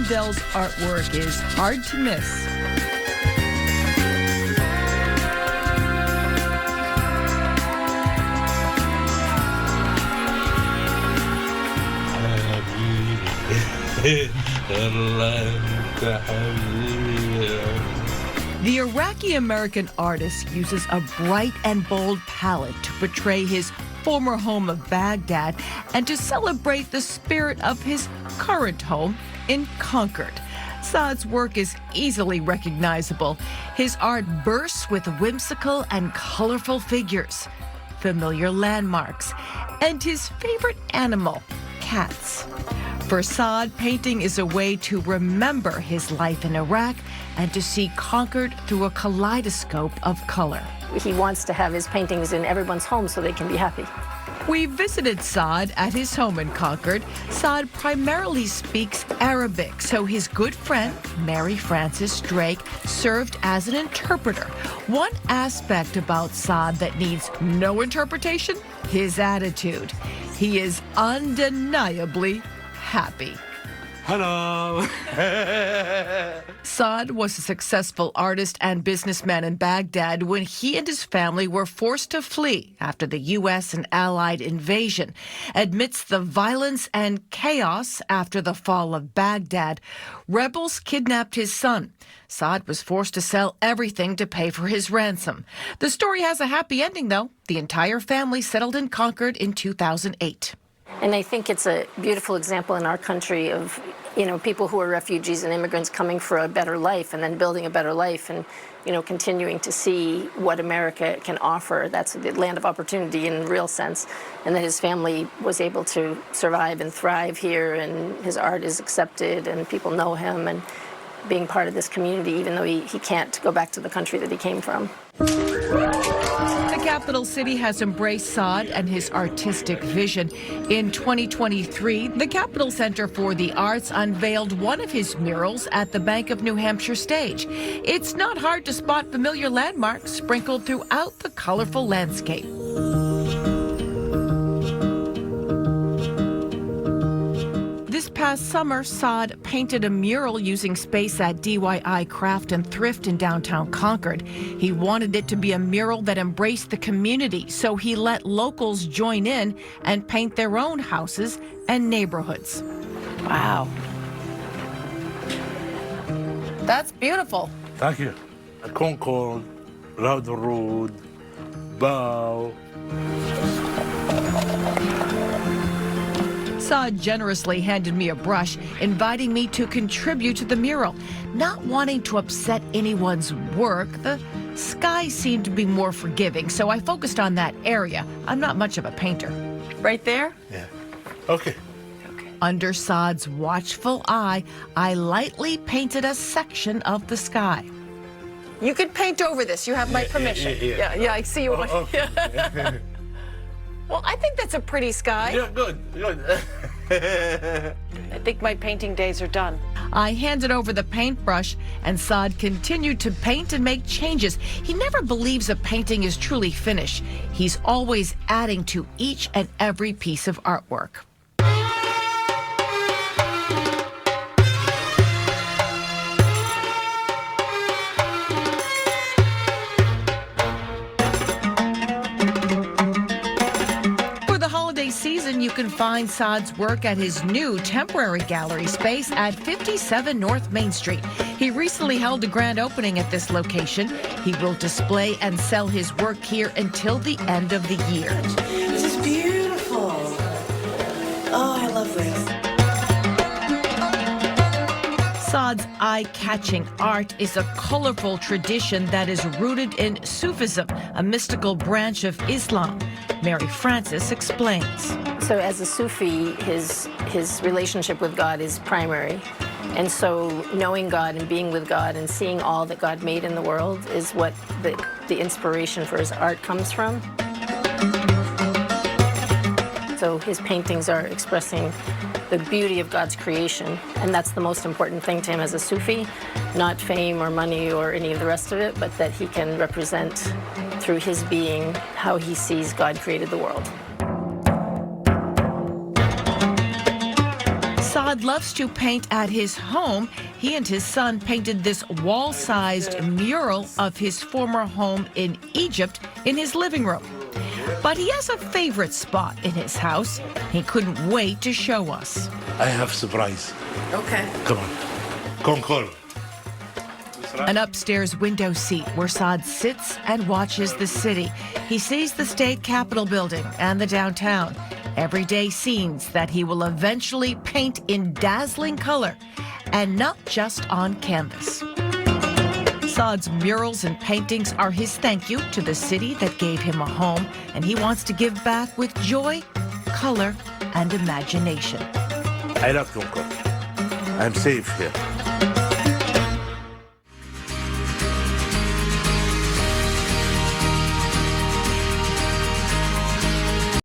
Hindal's artwork is hard to miss. The Iraqi-American artist uses a bright and bold palette to portray his former home of Baghdad and to celebrate the spirit of his current home in Concord. Saad's work is easily recognizable. His art bursts with whimsical and colorful figures, familiar landmarks, and his favorite animal, cats. For Saad, painting is a way to remember his life in Iraq and to see Concord through a kaleidoscope of color. He wants to have his paintings in everyone's home so they can be happy. We visited Saad at his home in Concord. Saad primarily speaks Arabic, so his good friend, Mary Frances Drake, served as an interpreter. One aspect about Saad that needs no interpretation, his attitude. He is undeniably happy. Hello. Saad was a successful artist and businessman in Baghdad when he and his family were forced to flee after the U.S. and Allied invasion. Amidst the violence and chaos after the fall of Baghdad, rebels kidnapped his son. Saad was forced to sell everything to pay for his ransom. The story has a happy ending, though. The entire family settled in Concord in 2008. And I think it's a beautiful example in our country of, people who are refugees and immigrants coming for a better life and then building a better life and, continuing to see what America can offer. That's the land of opportunity in a real sense. And that his family was able to survive and thrive here, and his art is accepted and people know him, and being part of this community, even though he can't go back to the country that he came from. The capital city has embraced Saad and his artistic vision. In 2023, the Capitol Center for the Arts unveiled one of his murals at the Bank of New Hampshire stage. It's not hard to spot familiar landmarks sprinkled throughout the colorful landscape. This past summer, Saad painted a mural using space at DIY Craft and Thrift in downtown Concord. He wanted it to be a mural that embraced the community, so he let locals join in and paint their own houses and neighborhoods. Wow. That's beautiful. Thank you. Concord, Loud Road, Bow. Saad generously handed me a brush, inviting me to contribute to the mural. Not wanting to upset anyone's work, the sky seemed to be more forgiving, so I focused on that area. I'm not much of a painter. Right there? Yeah. Okay. Under Saad's watchful eye, I lightly painted a section of the sky. You could paint over this. You have my permission. Yeah, I see you. Okay. Well, I think that's a pretty sky. Yeah, good. I think my painting days are done. I handed over the paintbrush, and Saad continued to paint and make changes. He never believes a painting is truly finished. He's always adding to each and every piece of artwork. Season, you can find Saad's work at his new temporary gallery space at 57 North Main Street. He recently held a grand opening at this location. He will display and sell his work here until the end of the year. This is beautiful. Oh, I love this. Saad's eye-catching art is a colorful tradition that is rooted in Sufism, a mystical branch of Islam. Mary Frances explains. So as a Sufi, his relationship with God is primary. And so knowing God and being with God and seeing all that God made in the world is what the inspiration for his art comes from. So his paintings are expressing the beauty of God's creation, and that's the most important thing to him as a Sufi, not fame or money or any of the rest of it, but that he can represent through his being how he sees God created the world. Saad loves to paint at his home. He and his son painted this wall-sized mural of his former home in Egypt in his living room. But he has a favorite spot in his house. He couldn't wait to show us. I have surprise. Okay. Come on. Concord. An upstairs window seat where Saad sits and watches the city. He sees the state capitol building and the downtown. Everyday scenes that he will eventually paint in dazzling color, and not just on canvas. Saad's murals and paintings are his thank you to the city that gave him a home, and he wants to give back with joy, color, and imagination. I love Concord. I'm safe here.